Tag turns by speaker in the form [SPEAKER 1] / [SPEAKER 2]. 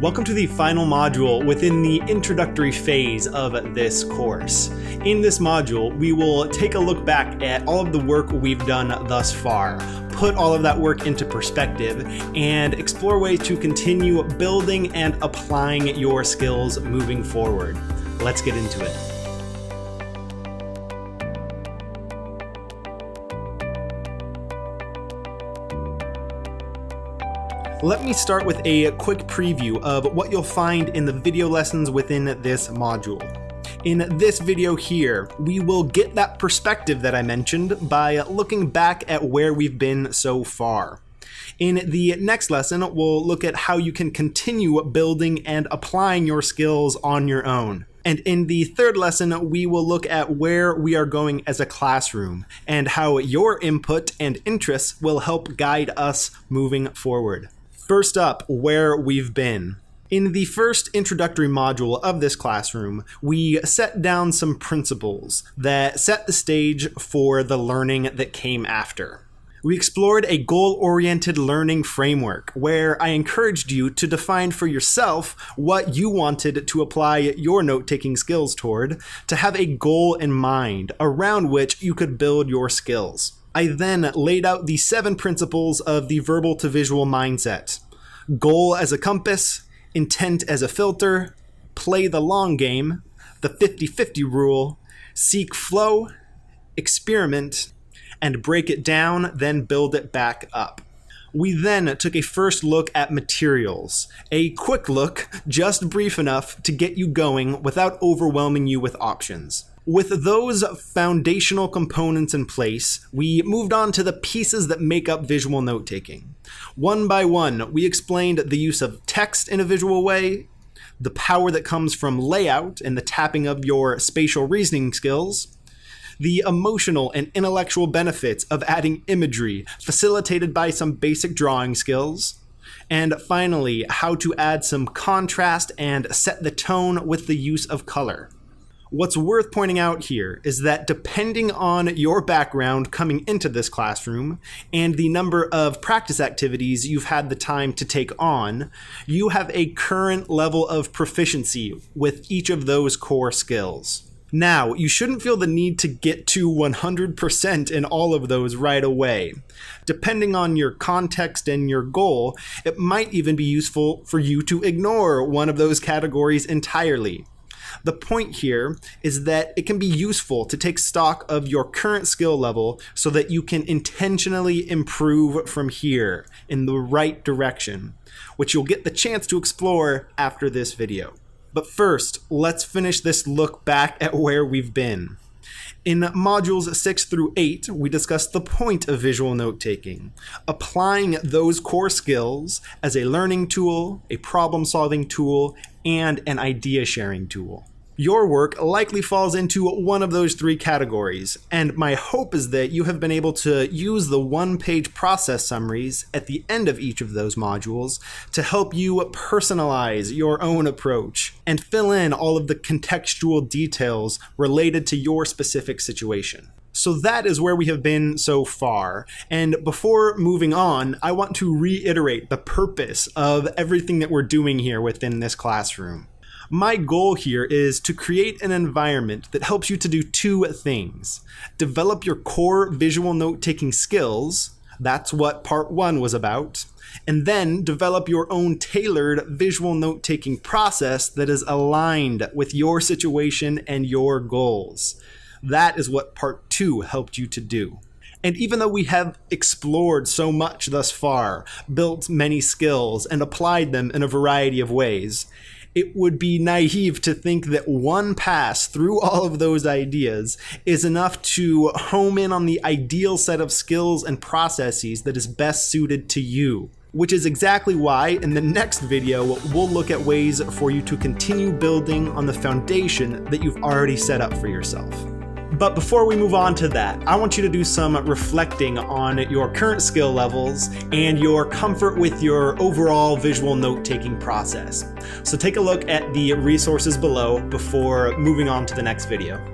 [SPEAKER 1] Welcome to the final module within the introductory phase of this course. In this module, we will take a look back at all of the work we've done thus far, put all of that work into perspective, and explore ways to continue building and applying your skills moving forward. Let's get into it. Let me start with a quick preview of what you'll find in the video lessons within this module. In this video here, we will get that perspective that I mentioned by looking back at where we've been so far. In the next lesson, we'll look at how you can continue building and applying your skills on your own. And in the third lesson, we will look at where we are going as a classroom and how your input and interests will help guide us moving forward. First up, where we've been. In the first introductory module of this classroom, we set down some principles that set the stage for the learning that came after. We explored a goal-oriented learning framework where I encouraged you to define for yourself what you wanted to apply your note-taking skills toward, to have a goal in mind around which you could build your skills. I then laid out the 7 principles of the verbal to visual mindset. Goal as a compass, intent as a filter, play the long game, the 50-50 rule, seek flow, experiment, and break it down, then build it back up. We then took a first look at materials. A quick look, just brief enough to get you going without overwhelming you with options. With those foundational components in place, we moved on to the pieces that make up visual note-taking. One by one, we explained the use of text in a visual way, the power that comes from layout and the tapping of your spatial reasoning skills, the emotional and intellectual benefits of adding imagery, facilitated by some basic drawing skills, and finally, how to add some contrast and set the tone with the use of color. What's worth pointing out here is that depending on your background coming into this classroom and the number of practice activities you've had the time to take on, you have a current level of proficiency with each of those core skills. Now, you shouldn't feel the need to get to 100% in all of those right away. Depending on your context and your goal, it might even be useful for you to ignore one of those categories entirely. The point here is that it can be useful to take stock of your current skill level so that you can intentionally improve from here in the right direction, which you'll get the chance to explore after this video. But first, let's finish this look back at where we've been. In modules 6 through 8, we discussed the point of visual note-taking, applying those core skills as a learning tool, a problem-solving tool, and an idea-sharing tool. Your work likely falls into one of those 3 categories, and my hope is that you have been able to use the one-page process summaries at the end of each of those modules to help you personalize your own approach and fill in all of the contextual details related to your specific situation. So that is where we have been so far. And before moving on, I want to reiterate the purpose of everything that we're doing here within this classroom. My goal here is to create an environment that helps you to do 2 things. Develop your core visual note-taking skills, that's what part 1 was about, and then develop your own tailored visual note-taking process that is aligned with your situation and your goals. That is what part 2 helped you to do. And even though we have explored so much thus far, built many skills, and applied them in a variety of ways, it would be naive to think that one pass through all of those ideas is enough to home in on the ideal set of skills and processes that is best suited to you. Which is exactly why in the next video, we'll look at ways for you to continue building on the foundation that you've already set up for yourself. But before we move on to that, I want you to do some reflecting on your current skill levels and your comfort with your overall visual note-taking process. So take a look at the resources below before moving on to the next video.